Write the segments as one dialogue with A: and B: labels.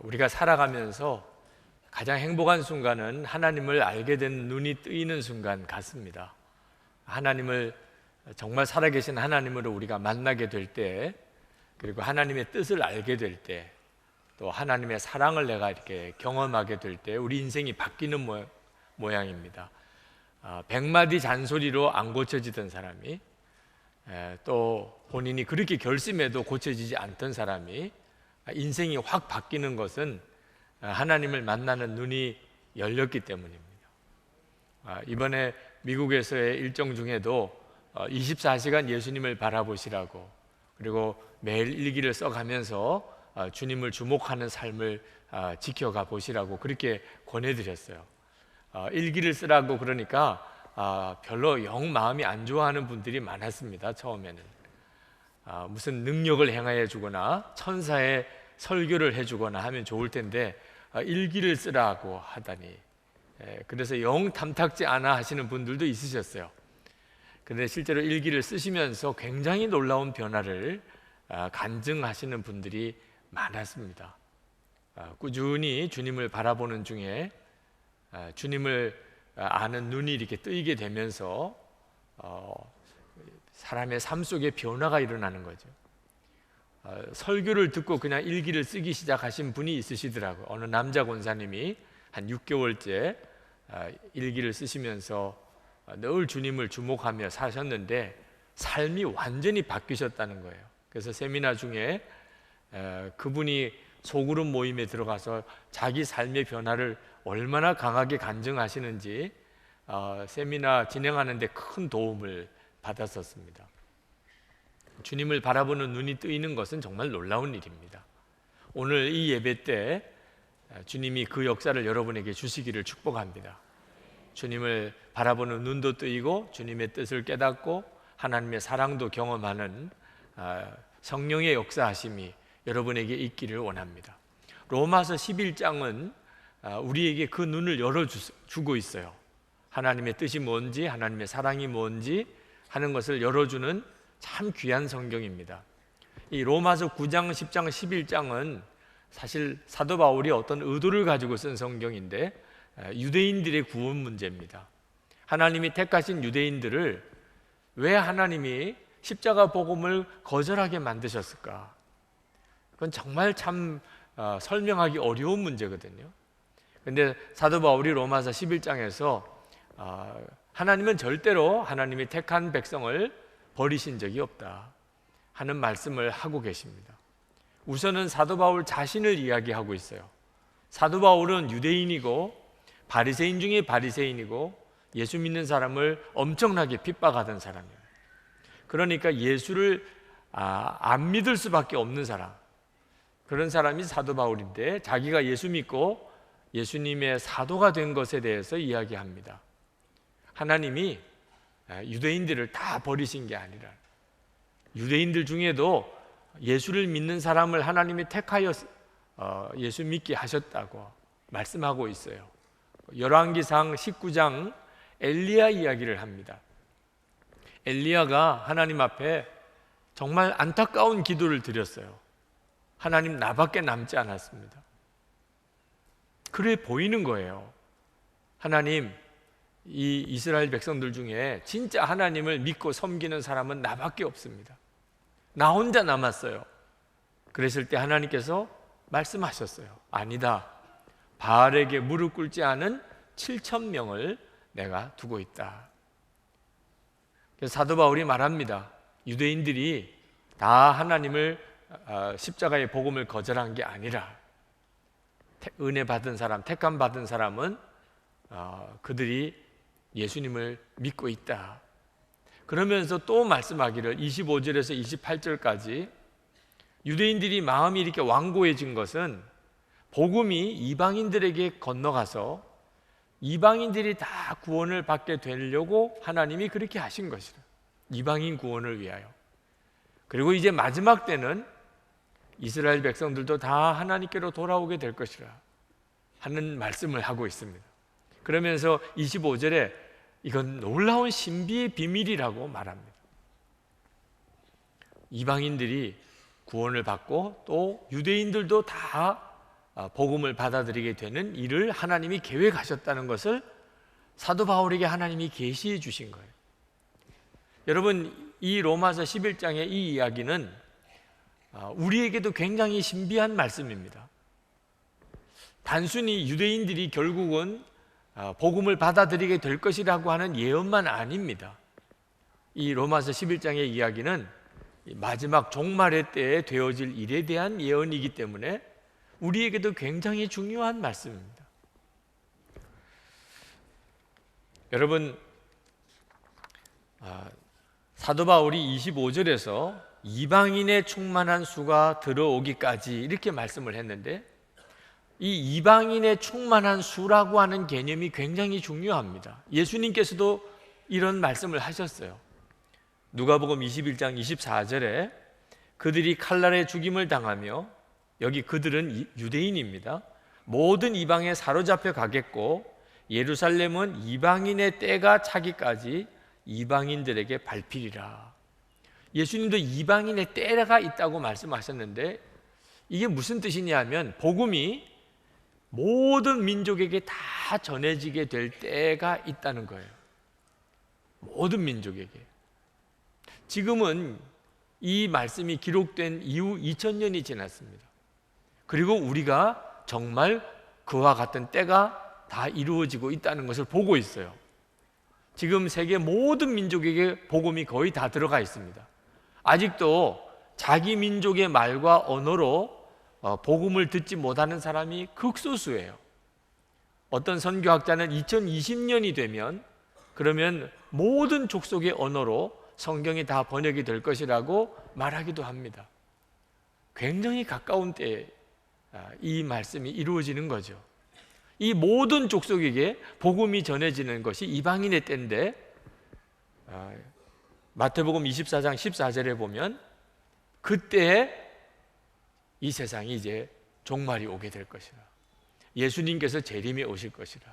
A: 우리가 살아가면서 가장 행복한 순간은 하나님을 알게 된 눈이 뜨이는 순간 같습니다. 하나님을 정말 살아계신 하나님으로 우리가 만나게 될 때, 그리고 하나님의 뜻을 알게 될 때, 또 하나님의 사랑을 내가 이렇게 경험하게 될 때 우리 인생이 바뀌는 모양입니다. 100마디 잔소리로 안 고쳐지던 사람이, 또 본인이 그렇게 결심해도 고쳐지지 않던 사람이 인생이 확 바뀌는 것은 하나님을 만나는 눈이 열렸기 때문입니다. 이번에 미국에서의 일정 중에도 24시간 예수님을 바라보시라고, 그리고 매일 일기를 써가면서 주님을 주목하는 삶을 지켜가 보시라고 그렇게 권해드렸어요. 일기를 쓰라고 그러니까 별로 영 마음이 안 좋아하는 분들이 많았습니다. 처음에는 무슨 능력을 행하여 주거나 천사의 설교를 해주거나 하면 좋을 텐데 일기를 쓰라고 하다니, 그래서 영 탐탁지 않아 하시는 분들도 있으셨어요. 그런데 실제로 일기를 쓰시면서 굉장히 놀라운 변화를 간증하시는 분들이 많았습니다. 꾸준히 주님을 바라보는 중에 주님을 아는 눈이 이렇게 뜨이게 되면서 사람의 삶 속에 변화가 일어나는 거죠. 설교를 듣고 그냥 일기를 쓰기 시작하신 분이 있으시더라고요. 어느 남자 권사님이 한 6개월째 일기를 쓰시면서 늘 주님을 주목하며 사셨는데 삶이 완전히 바뀌셨다는 거예요. 그래서 세미나 중에 그분이 소그룹 모임에 들어가서 자기 삶의 변화를 얼마나 강하게 간증하시는지 세미나 진행하는데 큰 도움을 받았었습니다. 주님을 바라보는 눈이 뜨이는 것은 정말 놀라운 일입니다. 오늘 이 예배 때 주님이 그 역사를 여러분에게 주시기를 축복합니다. 주님을 바라보는 눈도 뜨이고 주님의 뜻을 깨닫고 하나님의 사랑도 경험하는 성령의 역사하심이 여러분에게 있기를 원합니다. 로마서 11장은 우리에게 그 눈을 열어주고 있어요. 하나님의 뜻이 뭔지, 하나님의 사랑이 뭔지 하는 것을 열어주는 참 귀한 성경입니다. 이 로마서 9장, 10장, 11장은 사실 사도 바울이 어떤 의도를 가지고 쓴 성경인데 유대인들의 구원 문제입니다. 하나님이 택하신 유대인들을 왜 하나님이 십자가 복음을 거절하게 만드셨을까? 그건 정말 참 설명하기 어려운 문제거든요. 그런데 사도 바울이 로마서 11장에서 하나님은 절대로 하나님이 택한 백성을 버리신 적이 없다 하는 말씀을 하고 계십니다. 우선은 사도 바울 자신을 이야기하고 있어요. 사도 바울은 유대인이고 바리새인 중에 바리새인이고 예수 믿는 사람을 엄청나게 핍박하던 사람이에요. 그러니까 예수를 안 믿을 수밖에 없는 사람, 그런 사람이 사도 바울인데 자기가 예수 믿고 예수님의 사도가 된 것에 대해서 이야기합니다. 하나님이 유대인들을 다 버리신 게 아니라 유대인들 중에도 예수를 믿는 사람을 하나님이 택하여 예수 믿게 하셨다고 말씀하고 있어요. 열왕기상 19장 엘리야 이야기를 합니다. 엘리야가 하나님 앞에 정말 안타까운 기도를 드렸어요. 하나님, 나밖에 남지 않았습니다. 그래 보이는 거예요. 하나님, 이 이스라엘 백성들 중에 진짜 하나님을 믿고 섬기는 사람은 나밖에 없습니다. 나 혼자 남았어요. 그랬을 때 하나님께서 말씀하셨어요. 아니다. 바알에게 무릎 꿇지 않은 7,000명을 내가 두고 있다. 그래서 사도 바울이 말합니다. 유대인들이 다 하나님을 십자가의 복음을 거절한 게 아니라 은혜 받은 사람, 택함 받은 사람은 그들이 예수님을 믿고 있다. 그러면서 또 말씀하기를 25절에서 28절까지 유대인들이 마음이 이렇게 완고해진 것은 복음이 이방인들에게 건너가서 이방인들이 다 구원을 받게 되려고 하나님이 그렇게 하신 것이라. 이방인 구원을 위하여. 그리고 이제 마지막 때는 이스라엘 백성들도 다 하나님께로 돌아오게 될 것이라 하는 말씀을 하고 있습니다. 그러면서 25절에 이건 놀라운 신비의 비밀이라고 말합니다. 이방인들이 구원을 받고 또 유대인들도 다 복음을 받아들이게 되는 일을 하나님이 계획하셨다는 것을 사도 바울에게 하나님이 계시해 주신 거예요. 여러분, 이 로마서 11장의 이 이야기는 우리에게도 굉장히 신비한 말씀입니다. 단순히 유대인들이 결국은 복음을 받아들이게 될 것이라고 하는 예언만 아닙니다. 이 로마서 11장의 이야기는 마지막 종말의 때에 되어질 일에 대한 예언이기 때문에 우리에게도 굉장히 중요한 말씀입니다. 여러분, 사도 바울이 25절에서 이방인의 충만한 수가 들어오기까지 이렇게 말씀을 했는데, 이 이방인의 충만한 수라고 하는 개념이 굉장히 중요합니다. 예수님께서도 이런 말씀을 하셨어요. 누가복음 21장 24절에 그들이 칼날에 죽임을 당하며, 여기 그들은 유대인입니다. 모든 이방에 사로잡혀 가겠고 예루살렘은 이방인의 때가 차기까지 이방인들에게 밟히리라. 예수님도 이방인의 때가 있다고 말씀하셨는데, 이게 무슨 뜻이냐면 복음이 모든 민족에게 다 전해지게 될 때가 있다는 거예요. 모든 민족에게. 지금은 이 말씀이 기록된 이후 2000년이 지났습니다. 그리고 우리가 정말 그와 같은 때가 다 이루어지고 있다는 것을 보고 있어요. 지금 세계 모든 민족에게 복음이 거의 다 들어가 있습니다. 아직도 자기 민족의 말과 언어로 복음을 듣지 못하는 사람이 극소수예요. 어떤 선교학자는 2020년이 되면 그러면 모든 족속의 언어로 성경이 다 번역이 될 것이라고 말하기도 합니다. 굉장히 가까운 때에 이 말씀이 이루어지는 거죠. 이 모든 족속에게 복음이 전해지는 것이 이방인의 때인데, 마태복음 24장 14절에 보면 그때에 이 세상이 이제 종말이 오게 될 것이라, 예수님께서 재림에 오실 것이라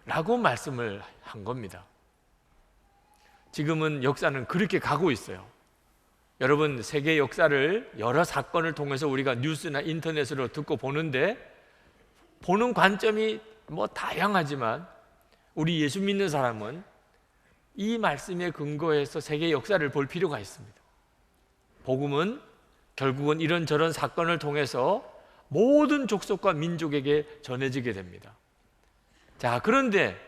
A: 라고 말씀을 한 겁니다. 지금은 역사는 그렇게 가고 있어요. 여러분, 세계 역사를 여러 사건을 통해서 우리가 뉴스나 인터넷으로 듣고 보는데, 보는 관점이 다양하지만 우리 예수 믿는 사람은 이 말씀에 근거해서 세계 역사를 볼 필요가 있습니다. 복음은 결국은 이런저런 사건을 통해서 모든 족속과 민족에게 전해지게 됩니다. 자, 그런데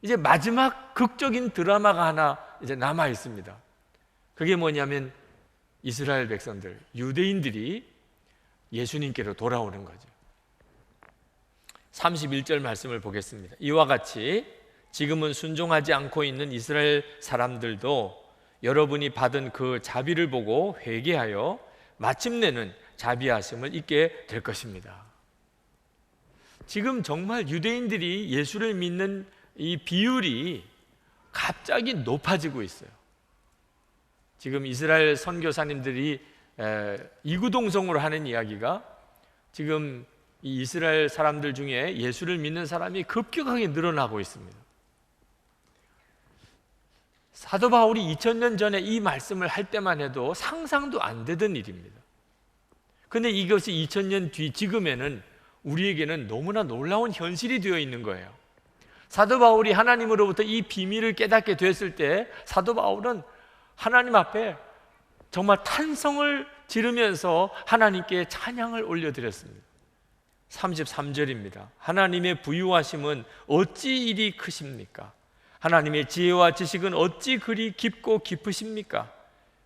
A: 이제 마지막 극적인 드라마가 하나 이제 남아 있습니다. 그게 뭐냐면 이스라엘 백성들, 유대인들이 예수님께로 돌아오는 거죠. 31절 말씀을 보겠습니다. 이와 같이 지금은 순종하지 않고 있는 이스라엘 사람들도 여러분이 받은 그 자비를 보고 회개하여 마침내는 자비하심을 잊게 될 것입니다. 지금 정말 유대인들이 예수를 믿는 이 비율이 갑자기 높아지고 있어요. 지금 이스라엘 선교사님들이 이구동성으로 하는 이야기가, 지금 이 이스라엘 사람들 중에 예수를 믿는 사람이 급격하게 늘어나고 있습니다. 사도 바울이 2000년 전에 이 말씀을 할 때만 해도 상상도 안 되던 일입니다. 그런데 이것이 2000년 뒤 지금에는 우리에게는 너무나 놀라운 현실이 되어 있는 거예요. 사도 바울이 하나님으로부터 이 비밀을 깨닫게 됐을 때 사도 바울은 하나님 앞에 정말 탄성을 지르면서 하나님께 찬양을 올려드렸습니다. 33절입니다. 하나님의 부유하심은 어찌 이리 크십니까? 하나님의 지혜와 지식은 어찌 그리 깊고 깊으십니까?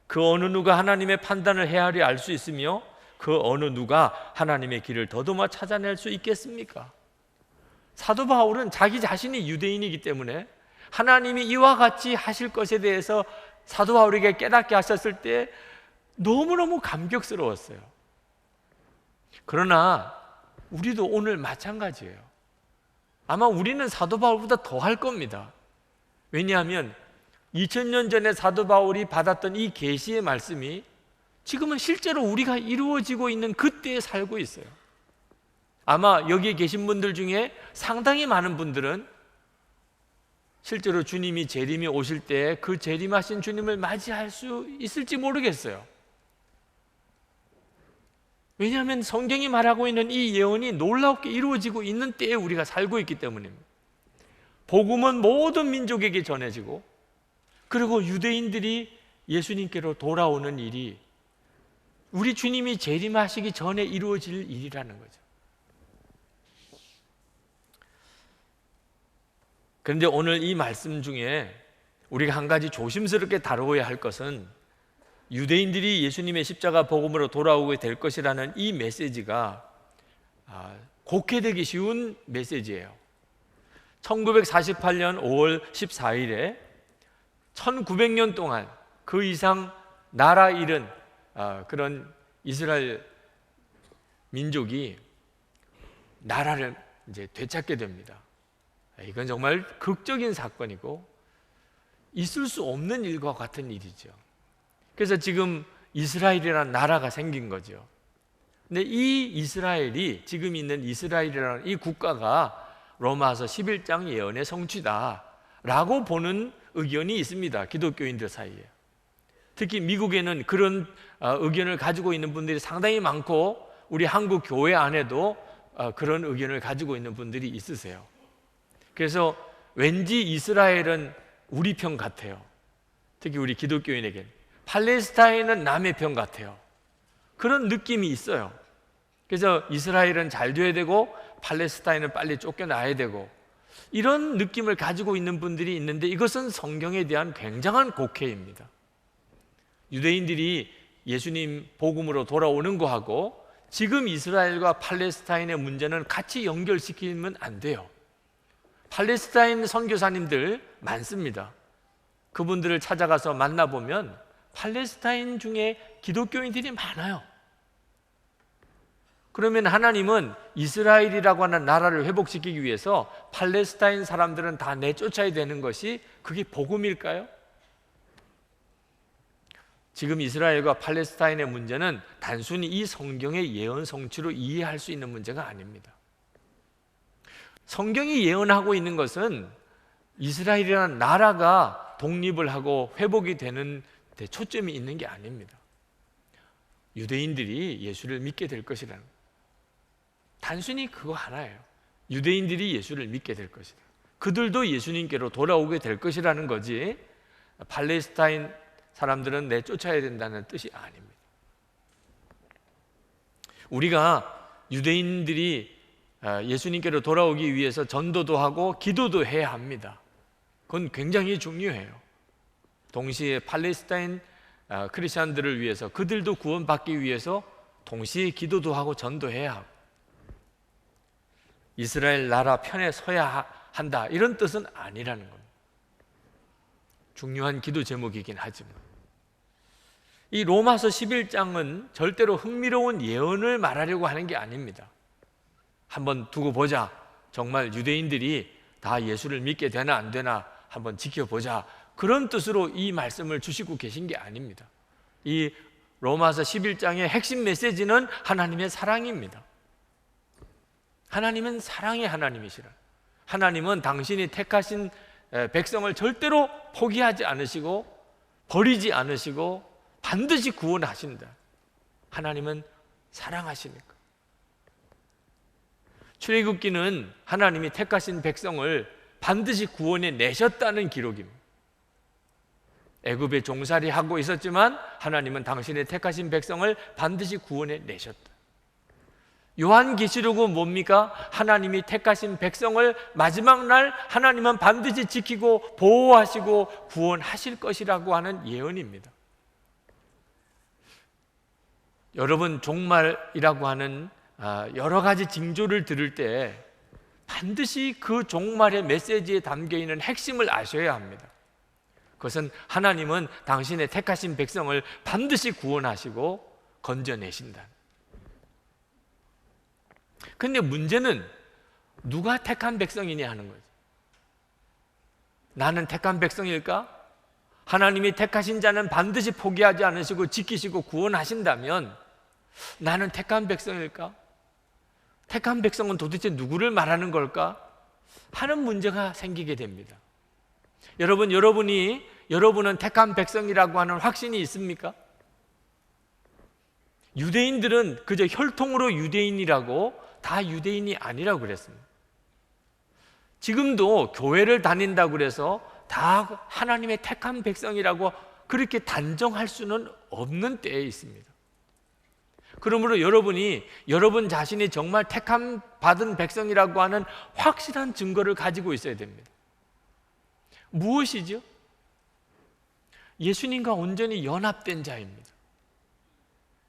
A: 그 어느 누가 하나님의 판단을 헤아려 알 수 있으며 그 어느 누가 하나님의 길을 더듬어 찾아낼 수 있겠습니까? 사도 바울은 자기 자신이 유대인이기 때문에 하나님이 이와 같이 하실 것에 대해서 사도 바울에게 깨닫게 하셨을 때 너무너무 감격스러웠어요. 그러나 우리도 오늘 마찬가지예요. 아마 우리는 사도 바울보다 더 할 겁니다. 왜냐하면 2000년 전에 사도 바울이 받았던 이 계시의 말씀이 지금은 실제로 우리가 이루어지고 있는 그때에 살고 있어요. 아마 여기에 계신 분들 중에 상당히 많은 분들은 실제로 주님이 재림이 오실 때 그 재림하신 주님을 맞이할 수 있을지 모르겠어요. 왜냐하면 성경이 말하고 있는 이 예언이 놀랍게 이루어지고 있는 때에 우리가 살고 있기 때문입니다. 복음은 모든 민족에게 전해지고, 그리고 유대인들이 예수님께로 돌아오는 일이 우리 주님이 재림하시기 전에 이루어질 일이라는 거죠. 그런데 오늘 이 말씀 중에 우리가 한 가지 조심스럽게 다루어야 할 것은, 유대인들이 예수님의 십자가 복음으로 돌아오게 될 것이라는 이 메시지가 곡해되기 쉬운 메시지예요. 1948년 5월 14일에 1900년 동안 그 이상 나라 잃은 그런 이스라엘 민족이 나라를 이제 되찾게 됩니다. 이건 정말 극적인 사건이고 있을 수 없는 일과 같은 일이죠. 그래서 지금 이스라엘이라는 나라가 생긴 거죠. 근데 이 이스라엘이, 지금 있는 이스라엘이라는 이 국가가 로마서 11장 예언의 성취다라고 보는 의견이 있습니다. 기독교인들 사이에. 특히 미국에는 그런 의견을 가지고 있는 분들이 상당히 많고, 우리 한국 교회 안에도 그런 의견을 가지고 있는 분들이 있으세요. 그래서 왠지 이스라엘은 우리 편 같아요. 특히 우리 기독교인에게는. 팔레스타인은 남의 편 같아요. 그런 느낌이 있어요. 그래서 이스라엘은 잘 돼야 되고 팔레스타인은 빨리 쫓겨나야 되고, 이런 느낌을 가지고 있는 분들이 있는데, 이것은 성경에 대한 굉장한 곡해입니다. 유대인들이 예수님 복음으로 돌아오는 거하고 지금 이스라엘과 팔레스타인의 문제는 같이 연결시키면 안 돼요. 팔레스타인 선교사님들 많습니다. 그분들을 찾아가서 만나보면 팔레스타인 중에 기독교인들이 많아요. 그러면 하나님은 이스라엘이라고 하는 나라를 회복시키기 위해서 팔레스타인 사람들은 다 내쫓아야 되는 것이, 그게 복음일까요? 지금 이스라엘과 팔레스타인의 문제는 단순히 이 성경의 예언 성취로 이해할 수 있는 문제가 아닙니다. 성경이 예언하고 있는 것은 이스라엘이라는 나라가 독립을 하고 회복이 되는 데 초점이 있는 게 아닙니다. 유대인들이 예수를 믿게 될 것이라는, 단순히 그거 하나예요. 유대인들이 예수를 믿게 될 것이다. 그들도 예수님께로 돌아오게 될 것이라는 거지, 팔레스타인 사람들은 내쫓아야 된다는 뜻이 아닙니다. 우리가 유대인들이 예수님께로 돌아오기 위해서 전도도 하고 기도도 해야 합니다. 그건 굉장히 중요해요. 동시에 팔레스타인 크리스천들을 위해서, 그들도 구원받기 위해서 동시에 기도도 하고 전도해야 하고, 이스라엘 나라 편에 서야 한다, 이런 뜻은 아니라는 겁니다. 중요한 기도 제목이긴 하지만, 이 로마서 11장은 절대로 흥미로운 예언을 말하려고 하는 게 아닙니다. 한번 두고 보자, 정말 유대인들이 다 예수를 믿게 되나 안 되나 한번 지켜보자, 그런 뜻으로 이 말씀을 주시고 계신 게 아닙니다. 이 로마서 11장의 핵심 메시지는 하나님의 사랑입니다. 하나님은 사랑의 하나님이시라. 하나님은 당신이 택하신 백성을 절대로 포기하지 않으시고 버리지 않으시고 반드시 구원하신다. 하나님은 사랑하시니까. 출애굽기는 하나님이 택하신 백성을 반드시 구원해 내셨다는 기록입니다. 애굽에 종살이 하고 있었지만 하나님은 당신의 택하신 백성을 반드시 구원해 내셨다. 요한계시록은 뭡니까? 하나님이 택하신 백성을 마지막 날 하나님은 반드시 지키고 보호하시고 구원하실 것이라고 하는 예언입니다. 여러분, 종말이라고 하는 여러 가지 징조를 들을 때 반드시 그 종말의 메시지에 담겨있는 핵심을 아셔야 합니다. 그것은 하나님은 당신의 택하신 백성을 반드시 구원하시고 건져내신다. 근데 문제는 누가 택한 백성이냐 하는 거죠. 나는 택한 백성일까? 하나님이 택하신 자는 반드시 포기하지 않으시고 지키시고 구원하신다면 나는 택한 백성일까? 택한 백성은 도대체 누구를 말하는 걸까? 하는 문제가 생기게 됩니다. 여러분은 택한 백성이라고 하는 확신이 있습니까? 유대인들은 그저 혈통으로 유대인이라고 다 유대인이 아니라고 그랬습니다. 지금도 교회를 다닌다고 그래서 다 하나님의 택한 백성이라고 그렇게 단정할 수는 없는 때에 있습니다. 그러므로 여러분이 여러분 자신이 정말 택함 받은 백성이라고 하는 확실한 증거를 가지고 있어야 됩니다. 무엇이죠? 예수님과 온전히 연합된 자입니다.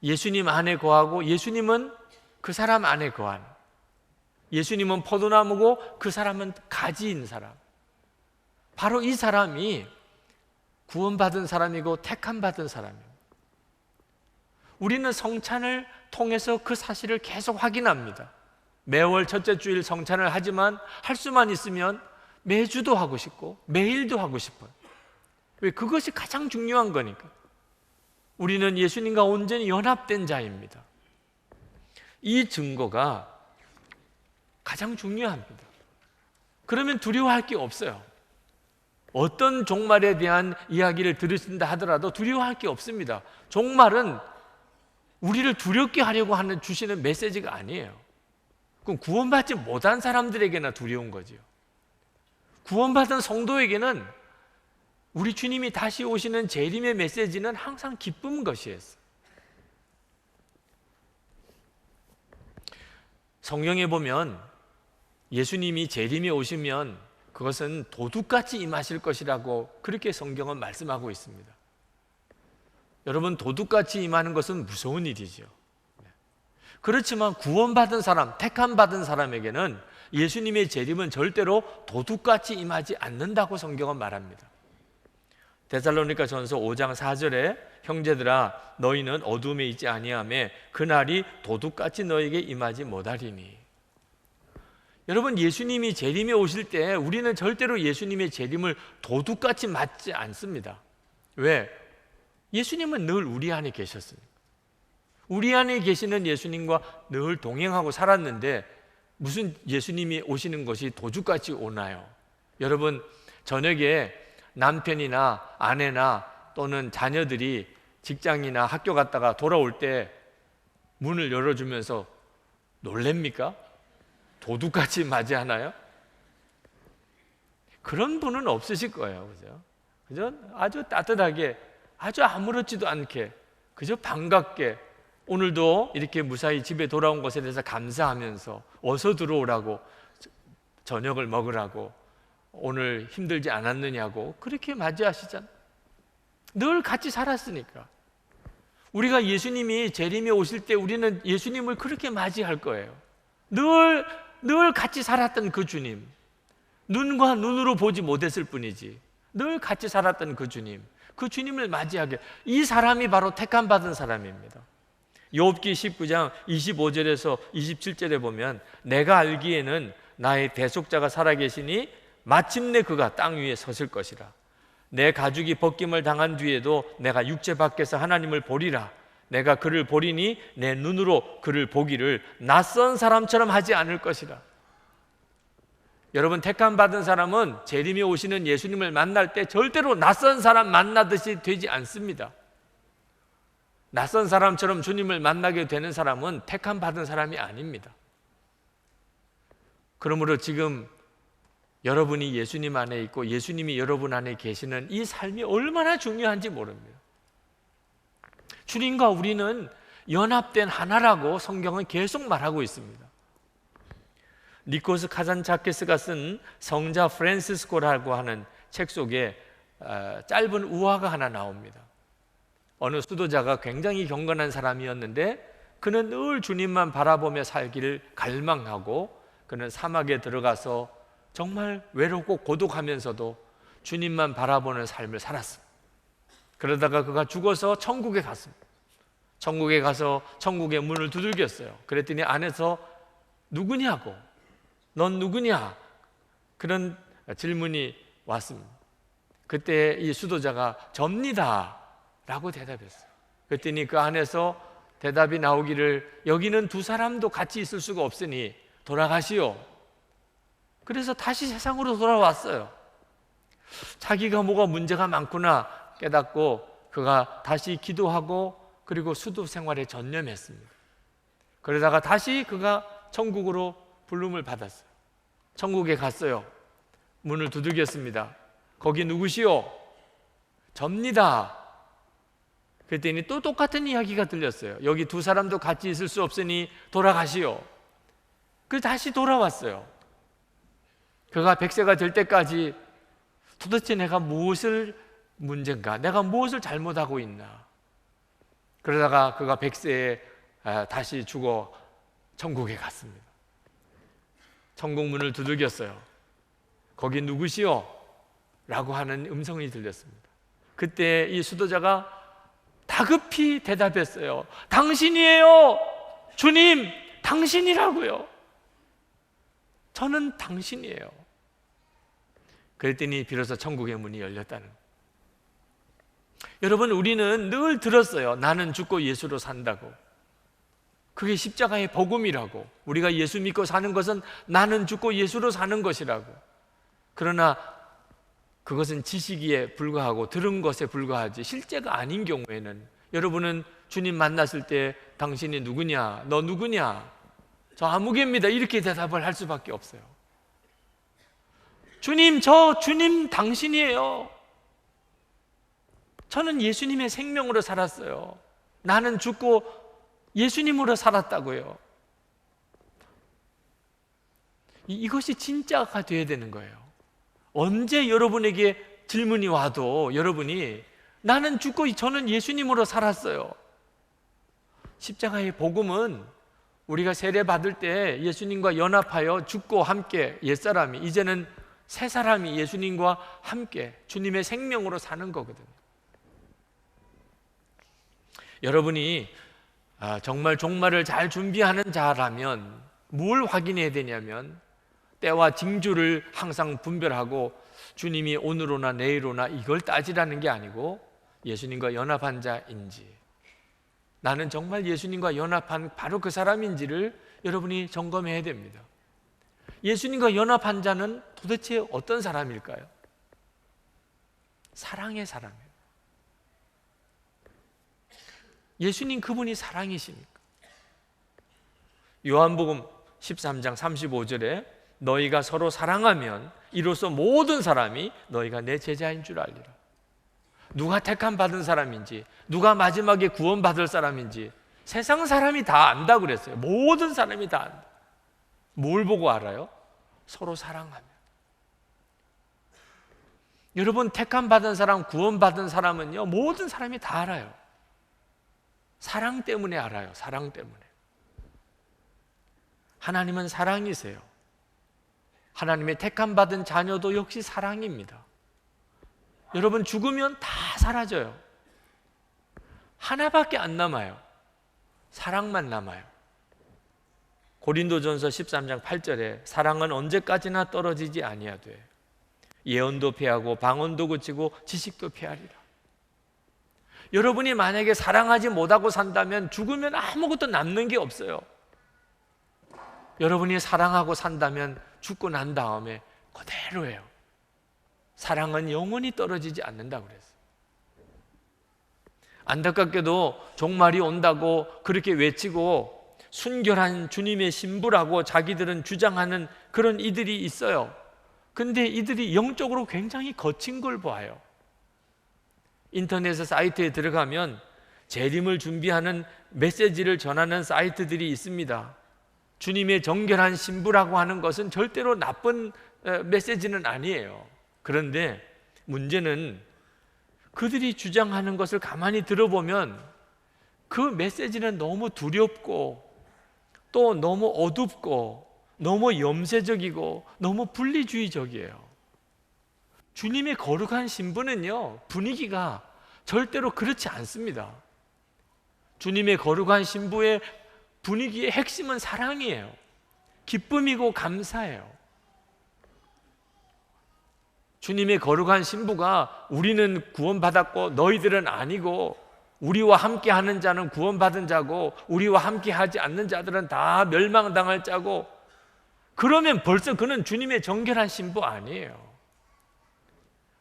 A: 예수님 안에 거하고 예수님은 그 사람 안에 거하는, 예수님은 포도나무고 그 사람은 가지인 사람, 바로 이 사람이 구원받은 사람이고 택함 받은 사람입니다. 우리는 성찬을 통해서 그 사실을 계속 확인합니다. 매월 첫째 주일 성찬을 하지만 할 수만 있으면 매주도 하고 싶고 매일도 하고 싶어요. 왜? 그것이 가장 중요한 거니까. 우리는 예수님과 온전히 연합된 자입니다. 이 증거가 가장 중요합니다. 그러면 두려워할 게 없어요. 어떤 종말에 대한 이야기를 들으신다 하더라도 두려워할 게 없습니다. 종말은 우리를 두렵게 하려고 하는 주시는 메시지가 아니에요. 그럼 구원받지 못한 사람들에게나 두려운 거죠. 구원받은 성도에게는 우리 주님이 다시 오시는 재림의 메시지는 항상 기쁜 것이었어요. 성경에 보면 예수님이 재림에 오시면 그것은 도둑같이 임하실 것이라고 그렇게 성경은 말씀하고 있습니다. 여러분, 도둑같이 임하는 것은 무서운 일이죠. 그렇지만 구원받은 사람, 택함 받은 사람에게는 예수님의 재림은 절대로 도둑같이 임하지 않는다고 성경은 말합니다. 데살로니가전서 5장 4절에 형제들아 너희는 어둠에 있지 아니하며 그날이 도둑같이 너에게 임하지 못하리니. 여러분, 예수님이 재림에 오실 때 우리는 절대로 예수님의 재림을 도둑같이 맞지 않습니다. 왜? 예수님은 늘 우리 안에 계셨습니다. 우리 안에 계시는 예수님과 늘 동행하고 살았는데 무슨 예수님이 오시는 것이 도둑같이 오나요? 여러분, 저녁에 남편이나 아내나 또는 자녀들이 직장이나 학교 갔다가 돌아올 때 문을 열어주면서 놀랍니까? 도둑같이 맞이하나요? 그런 분은 없으실 거예요. 그죠? 아주 따뜻하게, 아주 아무렇지도 않게, 그저 반갑게 오늘도 이렇게 무사히 집에 돌아온 것에 대해서 감사하면서 어서 들어오라고, 저녁을 먹으라고, 오늘 힘들지 않았느냐고 그렇게 맞이하시잖아요. 늘 같이 살았으니까. 우리가 예수님이 재림에 오실 때 우리는 예수님을 그렇게 맞이할 거예요. 늘 같이 살았던 그 주님, 눈과 눈으로 보지 못했을 뿐이지 늘 같이 살았던 그 주님, 그 주님을 맞이하게, 이 사람이 바로 택함 받은 사람입니다. 욥기 19장 25절에서 27절에 보면 내가 알기에는 나의 대속자가 살아계시니 마침내 그가 땅 위에 서실 것이라. 내 가죽이 벗김을 당한 뒤에도 내가 육체 밖에서 하나님을 보리라. 내가 그를 보리니 내 눈으로 그를 보기를 낯선 사람처럼 하지 않을 것이라. 여러분, 택함 받은 사람은 재림에 오시는 예수님을 만날 때 절대로 낯선 사람 만나듯이 되지 않습니다. 낯선 사람처럼 주님을 만나게 되는 사람은 택함 받은 사람이 아닙니다. 그러므로 지금 여러분이 예수님 안에 있고 예수님이 여러분 안에 계시는 이 삶이 얼마나 중요한지 모릅니다. 주님과 우리는 연합된 하나라고 성경은 계속 말하고 있습니다. 니코스 카잔차케스가 쓴 성자 프란시스코라고 하는 책 속에 짧은 우화가 하나 나옵니다. 어느 수도자가 굉장히 경건한 사람이었는데 그는 늘 주님만 바라보며 살기를 갈망하고 그는 사막에 들어가서 정말 외롭고 고독하면서도 주님만 바라보는 삶을 살았습니다. 그러다가 그가 죽어서 천국에 갔습니다. 천국에 가서 천국의 문을 두들겼어요. 그랬더니 안에서 누구냐고, 넌 누구냐? 그런 질문이 왔습니다. 그때 이 수도자가 접니다 라고 대답했어요. 그랬더니 그 안에서 대답이 나오기를 여기는 두 사람도 같이 있을 수가 없으니 돌아가시오. 그래서 다시 세상으로 돌아왔어요. 자기가 뭐가 문제가 많구나 깨닫고 그가 다시 기도하고 그리고 수도 생활에 전념했습니다. 그러다가 다시 그가 천국으로 부름을 받았어요. 천국에 갔어요. 문을 두들겼습니다. 거기 누구시오? 접니다. 그랬더니 또 똑같은 이야기가 들렸어요. 여기 두 사람도 같이 있을 수 없으니 돌아가시오. 그래서 다시 돌아왔어요. 그가 100세가 될 때까지 도대체 내가 무엇을 문제인가? 내가 무엇을 잘못하고 있나? 그러다가 그가 100세에 다시 죽어 천국에 갔습니다. 천국 문을 두들겼어요. 거기 누구시오? 라고 하는 음성이 들렸습니다. 그때 이 수도자가 다급히 대답했어요. 당신이에요. 주님, 당신이라고요. 저는 당신이에요. 그랬더니 비로소 천국의 문이 열렸다는 거예요. 여러분, 우리는 늘 들었어요. 나는 죽고 예수로 산다고. 그게 십자가의 복음이라고. 우리가 예수 믿고 사는 것은 나는 죽고 예수로 사는 것이라고. 그러나 그것은 지식에 불과하고 들은 것에 불과하지 실제가 아닌 경우에는, 여러분은 주님 만났을 때 당신이 누구냐? 너 누구냐? 저 아무개입니다. 이렇게 대답을 할 수밖에 없어요. 주님, 저 주님 당신이에요. 저는 예수님의 생명으로 살았어요. 나는 죽고 예수님으로 살았다고요. 이것이 진짜가 되어야 되는 거예요. 언제 여러분에게 질문이 와도 여러분이 나는 죽고 저는 예수님으로 살았어요. 십자가의 복음은 우리가 세례 받을 때 예수님과 연합하여 죽고 함께 옛사람이, 이제는 새 사람이 예수님과 함께 주님의 생명으로 사는 거거든요. 여러분이 정말 종말을 잘 준비하는 자라면 뭘 확인해야 되냐면, 때와 징조를 항상 분별하고 주님이 오늘 오나 내일 오나 이걸 따지라는 게 아니고 예수님과 연합한 자인지, 나는 정말 예수님과 연합한 바로 그 사람인지를 여러분이 점검해야 됩니다. 예수님과 연합한 자는 도대체 어떤 사람일까요? 사랑의 사람이에요. 예수님 그분이 사랑이십니까? 요한복음 13장 35절에 너희가 서로 사랑하면 이로써 모든 사람이 너희가 내 제자인 줄 알리라. 누가 택함 받은 사람인지, 누가 마지막에 구원받을 사람인지 세상 사람이 다 안다 그랬어요. 모든 사람이 다 안다. 뭘 보고 알아요? 서로 사랑하면. 여러분, 택함 받은 사람, 구원받은 사람은요, 모든 사람이 다 알아요. 사랑 때문에 알아요. 사랑 때문에. 하나님은 사랑이세요. 하나님의 택함 받은 자녀도 역시 사랑입니다. 여러분, 죽으면 다 사라져요. 하나밖에 안 남아요. 사랑만 남아요. 고린도전서 13장 8절에 사랑은 언제까지나 떨어지지 아니하되 예언도 패하고 방언도 그치고 지식도 패하리라. 여러분이 만약에 사랑하지 못하고 산다면 죽으면 아무것도 남는 게 없어요. 여러분이 사랑하고 산다면 죽고 난 다음에 그대로예요. 사랑은 영원히 떨어지지 않는다고 그랬어요. 안타깝게도 종말이 온다고 그렇게 외치고 순결한 주님의 신부라고 자기들은 주장하는 그런 이들이 있어요. 근데 이들이 영적으로 굉장히 거친 걸 보아요. 인터넷 사이트에 들어가면 재림을 준비하는 메시지를 전하는 사이트들이 있습니다. 주님의 정결한 신부라고 하는 것은 절대로 나쁜 메시지는 아니에요. 그런데 문제는 그들이 주장하는 것을 가만히 들어보면 그 메시지는 너무 두렵고 또 너무 어둡고 너무 염세적이고 너무 분리주의적이에요. 주님의 거룩한 신부는요, 분위기가 절대로 그렇지 않습니다. 주님의 거룩한 신부의 분위기의 핵심은 사랑이에요. 기쁨이고 감사예요. 주님의 거룩한 신부가 우리는 구원받았고 너희들은 아니고, 우리와 함께 하는 자는 구원받은 자고 우리와 함께 하지 않는 자들은 다 멸망당할 자고, 그러면 벌써 그는 주님의 정결한 신부 아니에요.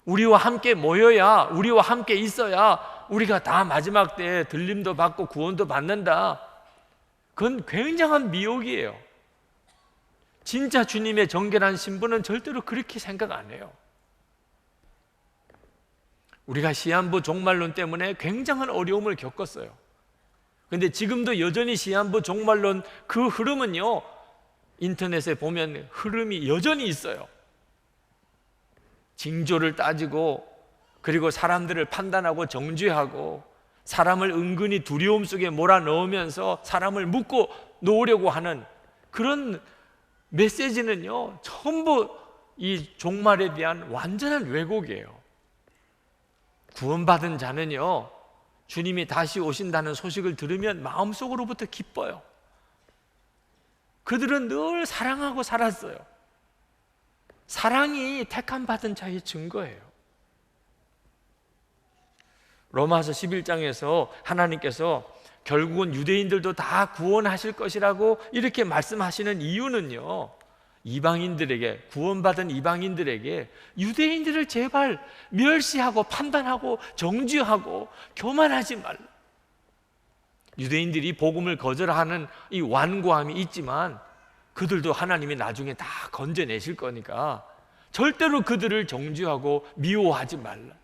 A: 우리와 함께 모여야, 우리와 함께 있어야 우리가 다 마지막 때에 들림도 받고 구원도 받는다. 그건 굉장한 미혹이에요. 진짜 주님의 정결한 신부는 절대로 그렇게 생각 안 해요. 우리가 시한부 종말론 때문에 굉장한 어려움을 겪었어요. 그런데 지금도 여전히 시한부 종말론 그 흐름은요, 인터넷에 보면 흐름이 여전히 있어요. 징조를 따지고, 그리고 사람들을 판단하고 정죄하고, 사람을 은근히 두려움 속에 몰아넣으면서 사람을 묶고 놓으려고 하는 그런 메시지는요, 전부 이 종말에 대한 완전한 왜곡이에요. 구원받은 자는요, 주님이 다시 오신다는 소식을 들으면 마음속으로부터 기뻐요. 그들은 늘 사랑하고 살았어요. 사랑이 택함 받은 자의 증거예요. 로마서 11장에서 하나님께서 결국은 유대인들도 다 구원하실 것이라고 이렇게 말씀하시는 이유는요, 이방인들에게, 구원받은 이방인들에게 유대인들을 제발 멸시하고 판단하고 정죄하고 교만하지 말라. 유대인들이 복음을 거절하는 이 완고함이 있지만 그들도 하나님이 나중에 다 건져내실 거니까 절대로 그들을 정죄하고 미워하지 말라.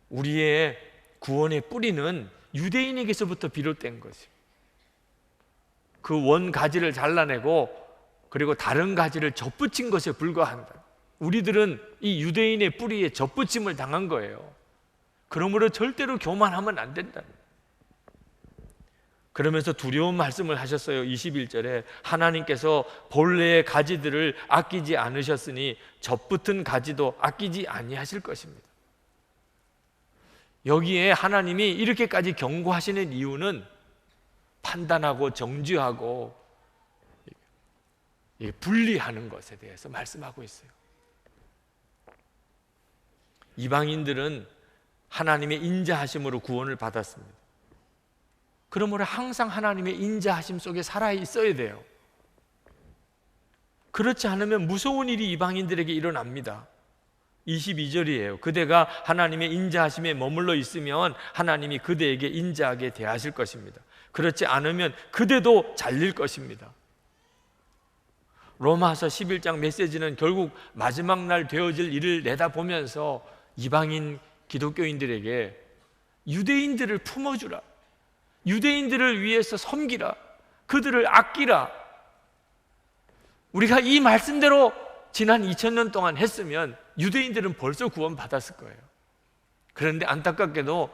A: 우리의 구원의 뿌리는 유대인에게서부터 비롯된 것이에요. 그 원 가지를 잘라내고 그리고 다른 가지를 접붙인 것에 불과한다. 우리들은 이 유대인의 뿌리에 접붙임을 당한 거예요. 그러므로 절대로 교만하면 안 된다. 그러면서 두려운 말씀을 하셨어요. 21절에 하나님께서 본래의 가지들을 아끼지 않으셨으니 접붙은 가지도 아끼지 아니하실 것입니다. 여기에 하나님이 이렇게까지 경고하시는 이유는 판단하고 정죄하고 분리하는 것에 대해서 말씀하고 있어요. 이방인들은 하나님의 인자하심으로 구원을 받았습니다. 그러므로 항상 하나님의 인자하심 속에 살아 있어야 돼요. 그렇지 않으면 무서운 일이 이방인들에게 일어납니다. 22절이에요. 그대가 하나님의 인자하심에 머물러 있으면 하나님이 그대에게 인자하게 대하실 것입니다. 그렇지 않으면 그대도 잘릴 것입니다. 로마서 11장 메시지는 결국 마지막 날 되어질 일을 내다보면서 이방인 기독교인들에게 유대인들을 품어주라, 유대인들을 위해서 섬기라, 그들을 아끼라. 우리가 이 말씀대로 지난 2000년 동안 했으면 유대인들은 벌써 구원받았을 거예요. 그런데 안타깝게도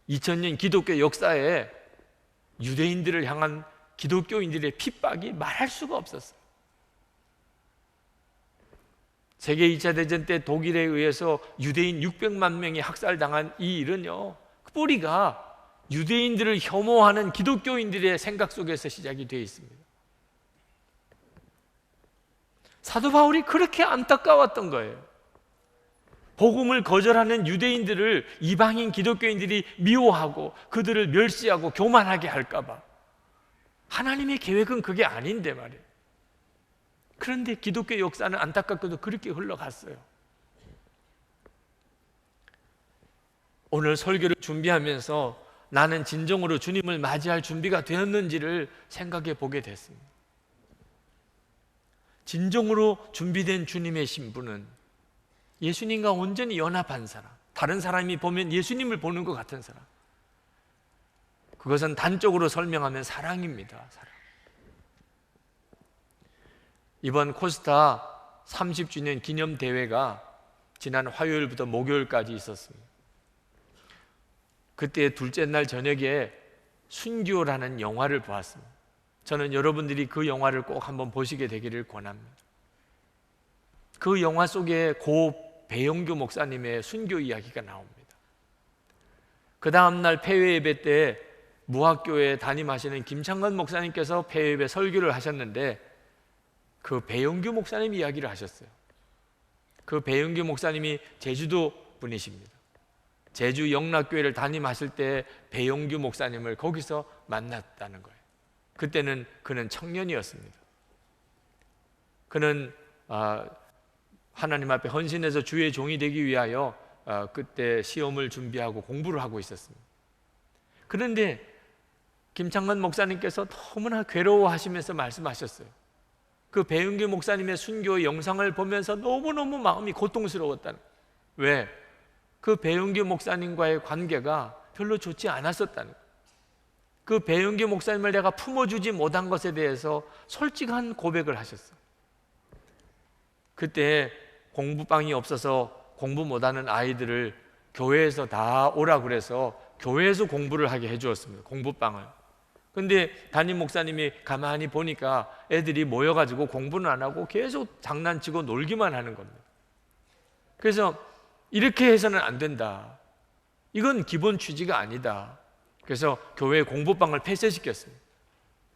A: 2000년 기독교 역사에 유대인들을 향한 기독교인들의 핍박이 말할 수가 없었어요. 세계 2차 대전 때 독일에 의해서 유대인 600만 명이 학살당한 이 일은요, 뿌리가 유대인들을 혐오하는 기독교인들의 생각 속에서 시작이 되어 있습니다. 사도 바울이 그렇게 안타까웠던 거예요. 복음을 거절하는 유대인들을 이방인 기독교인들이 미워하고 그들을 멸시하고 교만하게 할까 봐. 하나님의 계획은 그게 아닌데 말이에요. 그런데 기독교 역사는 안타깝게도 그렇게 흘러갔어요. 오늘 설교를 준비하면서 나는 진정으로 주님을 맞이할 준비가 되었는지를 생각해 보게 됐습니다. 진정으로 준비된 주님의 신부는 예수님과 온전히 연합한 사람, 다른 사람이 보면 예수님을 보는 것 같은 사람, 그것은 단적으로 설명하면 사랑입니다. 사랑. 이번 코스타 30주년 기념대회가 지난 화요일부터 목요일까지 있었습니다. 그때 둘째 날 저녁에 순교라는 영화를 보았습니다. 저는 여러분들이 그 영화를 꼭 한번 보시게 되기를 권합니다. 그 영화 속에 고 배영규 목사님의 순교 이야기가 나옵니다. 그 다음날 폐회 예배 때 무학교에 담임하시는 김창건 목사님께서 폐회 예배 설교를 하셨는데 그 배영규 목사님 이야기를 하셨어요. 그 배영규 목사님이 제주도 분이십니다. 제주 영락교회를 담임하실 때 배영규 목사님을 거기서 만났다는 거예요. 그때는 그는 청년이었습니다. 그는 하나님 앞에 헌신해서 주의 종이 되기 위하여 그때 시험을 준비하고 공부를 하고 있었습니다. 그런데 김창건 목사님께서 너무나 괴로워하시면서 말씀하셨어요. 그 배은규 목사님의 순교 영상을 보면서 너무너무 마음이 고통스러웠다는 거예요. 왜? 그 배은규 목사님과의 관계가 별로 좋지 않았었다는 거예요. 그 배은규 목사님을 내가 품어주지 못한 것에 대해서 솔직한 고백을 하셨어요. 그때 공부방이 없어서 공부 못하는 아이들을 교회에서 다 오라 그래서 교회에서 공부를 하게 해주었습니다. 공부방을. 근데 담임 목사님이 가만히 보니까 애들이 모여가지고 공부는 안 하고 계속 장난치고 놀기만 하는 겁니다. 그래서 이렇게 해서는 안 된다. 이건 기본 취지가 아니다. 그래서 교회 공부방을 폐쇄시켰습니다.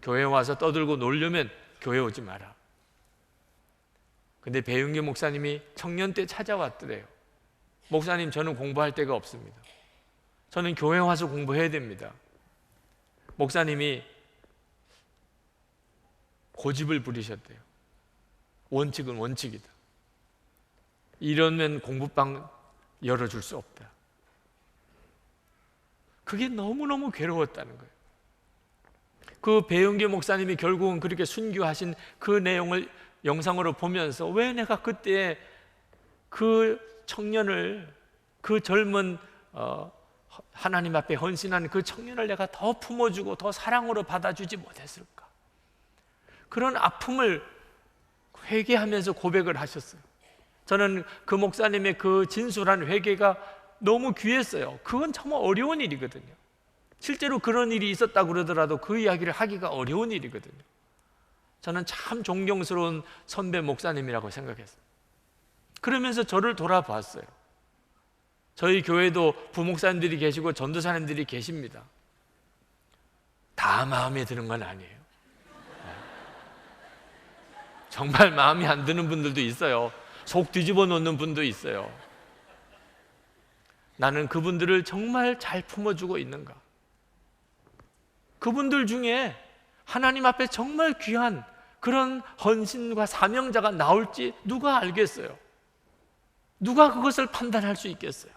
A: 교회 와서 떠들고 놀려면 교회 오지 마라. 근데 배윤기 목사님이 청년 때 찾아왔더래요. 목사님, 저는 공부할 데가 없습니다. 저는 교회 와서 공부해야 됩니다. 목사님이 고집을 부리셨대요. 원칙은 원칙이다. 이러면 공부방 열어줄 수 없다. 그게 너무너무 괴로웠다는 거예요. 그 배은규 목사님이 결국은 그렇게 순교하신 그 내용을 영상으로 보면서 왜 내가 그때 그 청년을, 그 젊은 하나님 앞에 헌신한 그 청년을 내가 더 품어주고 더 사랑으로 받아주지 못했을까? 그런 아픔을 회개하면서 고백을 하셨어요. 저는 그 목사님의 그 진솔한 회개가 너무 귀했어요. 그건 정말 어려운 일이거든요. 실제로 그런 일이 있었다고 그러더라도 그 이야기를 하기가 어려운 일이거든요. 저는 참 존경스러운 선배 목사님이라고 생각했어요. 그러면서 저를 돌아봤어요. 저희 교회도 부목사님들이 계시고 전도사님들이 계십니다. 다 마음에 드는 건 아니에요. 정말 마음에 안 드는 분들도 있어요. 속 뒤집어 놓는 분도 있어요. 나는 그분들을 정말 잘 품어주고 있는가? 그분들 중에 하나님 앞에 정말 귀한 그런 헌신과 사명자가 나올지 누가 알겠어요? 누가 그것을 판단할 수 있겠어요?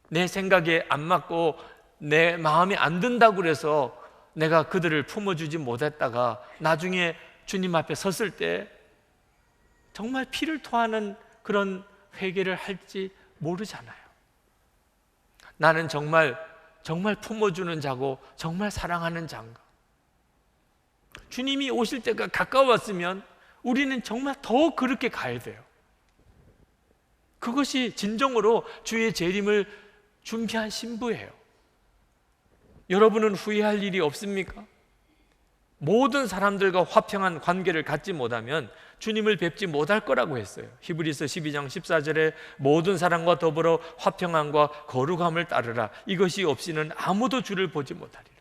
A: 내 생각에 안 맞고 내 마음에 안 든다고 그래서 내가 그들을 품어주지 못했다가 나중에 주님 앞에 섰을 때 정말 피를 토하는 그런 회개를 할지 모르잖아요. 나는 정말 품어주는 자고 정말 사랑하는 자인가? 주님이 오실 때가 가까웠으면 우리는 정말 더 그렇게 가야 돼요. 그것이 진정으로 주의 재림을 준비한 신부예요. 여러분은 후회할 일이 없습니까? 모든 사람들과 화평한 관계를 갖지 못하면 주님을 뵙지 못할 거라고 했어요. 히브리서 12장 14절에 모든 사람과 더불어 화평함과 거룩함을 따르라. 이것이 없이는 아무도 주를 보지 못하리라.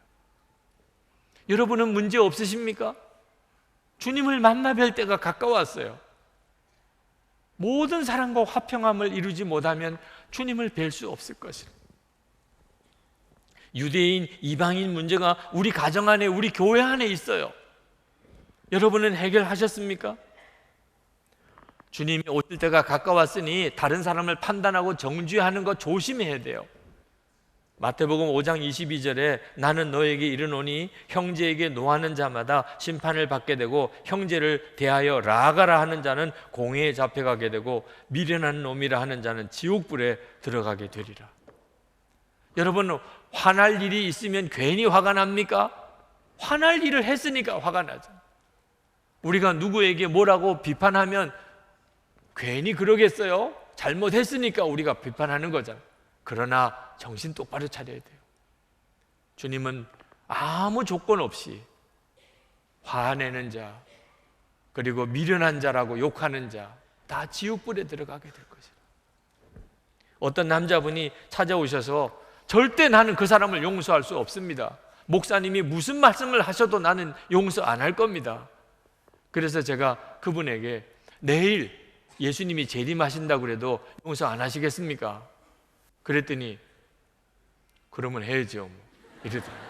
A: 여러분은 문제 없으십니까? 주님을 만나 뵐 때가 가까웠어요. 모든 사람과 화평함을 이루지 못하면 주님을 뵐 수 없을 것이라. 유대인, 이방인 문제가 우리 가정 안에, 우리 교회 안에 있어요. 여러분은 해결하셨습니까? 주님이 오실 때가 가까웠으니 다른 사람을 판단하고 정죄하는 거 조심해야 돼요. 마태복음 5장 22절에 나는 너에게 이르노니 형제에게 노하는 자마다 심판을 받게 되고 형제를 대하여 라가라 하는 자는 공회에 잡혀가게 되고 미련한 놈이라 하는 자는 지옥불에 들어가게 되리라. 여러분, 화날 일이 있으면 괜히 화가 납니까? 화날 일을 했으니까 화가 나죠. 우리가 누구에게 뭐라고 비판하면 괜히 그러겠어요? 잘못했으니까 우리가 비판하는 거잖아요. 그러나 정신 똑바로 차려야 돼요. 주님은 아무 조건 없이 화내는 자, 그리고 미련한 자라고 욕하는 자 다 지옥불에 들어가게 될 것이다. 어떤 남자분이 찾아오셔서 절대 나는 그 사람을 용서할 수 없습니다. 목사님이 무슨 말씀을 하셔도 나는 용서 안 할 겁니다. 그래서 제가 그분에게 내일 예수님이 재림하신다고 그래도 용서 안 하시겠습니까? 그랬더니 그러면 해야죠 이러더라고요.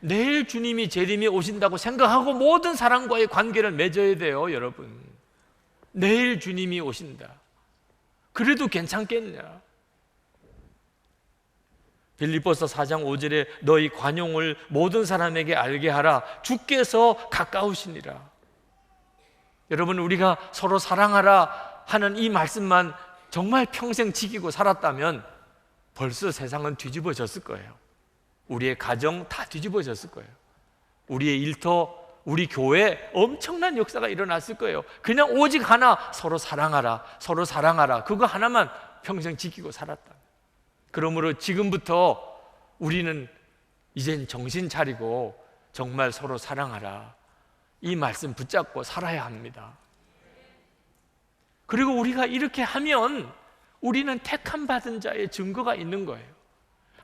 A: 내일 주님이 재림이 오신다고 생각하고 모든 사람과의 관계를 맺어야 돼요. 여러분, 내일 주님이 오신다. 그래도 괜찮겠냐? 빌립보서 4장 5절에 너희 관용을 모든 사람에게 알게 하라. 주께서 가까우시니라. 여러분, 우리가 서로 사랑하라 하는 이 말씀만 정말 평생 지키고 살았다면 벌써 세상은 뒤집어졌을 거예요. 우리의 가정 다 뒤집어졌을 거예요. 우리의 일터, 우리 교회에 엄청난 역사가 일어났을 거예요. 그냥 오직 하나, 서로 사랑하라, 서로 사랑하라, 그거 하나만 평생 지키고 살았다. 그러므로 지금부터 우리는 이젠 정신 차리고 정말 서로 사랑하라, 이 말씀 붙잡고 살아야 합니다. 그리고 우리가 이렇게 하면 우리는 택함 받은 자의 증거가 있는 거예요.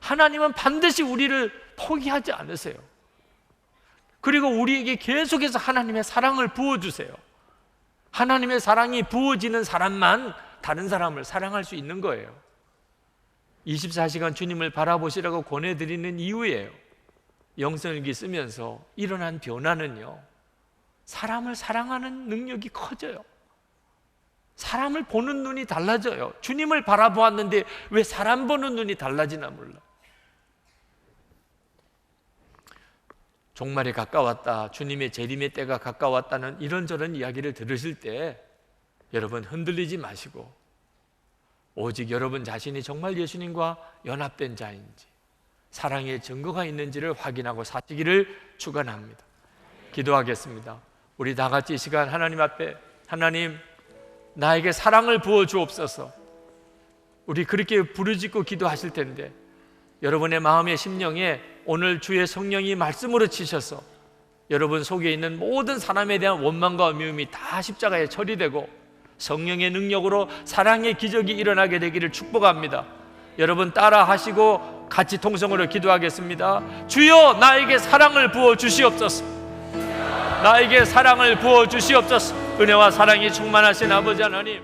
A: 하나님은 반드시 우리를 포기하지 않으세요. 그리고 우리에게 계속해서 하나님의 사랑을 부어주세요. 하나님의 사랑이 부어지는 사람만 다른 사람을 사랑할 수 있는 거예요. 24시간 주님을 바라보시라고 권해드리는 이유예요. 영성일기 쓰면서 일어난 변화는요, 사람을 사랑하는 능력이 커져요. 사람을 보는 눈이 달라져요. 주님을 바라보았는데 왜 사람 보는 눈이 달라지나 몰라. 종말이 가까웠다, 주님의 재림의 때가 가까웠다는 이런저런 이야기를 들으실 때 여러분 흔들리지 마시고 오직 여러분 자신이 정말 예수님과 연합된 자인지, 사랑의 증거가 있는지를 확인하고 사시기를 축원합니다. 기도하겠습니다. 우리 다 같이 이 시간 하나님 앞에, 하나님 나에게 사랑을 부어 주옵소서. 우리 그렇게 부르짖고 기도하실 텐데 여러분의 마음의 심령에 오늘 주의 성령이 말씀으로 치셔서 여러분 속에 있는 모든 사람에 대한 원망과 미움이 다 십자가에 처리되고 성령의 능력으로 사랑의 기적이 일어나게 되기를 축복합니다. 여러분 따라 하시고 같이 통성으로 기도하겠습니다. 주여 나에게 사랑을 부어 주시옵소서. 나에게 사랑을 부어 주시옵소서. 은혜와 사랑이 충만하신 아버지 하나님,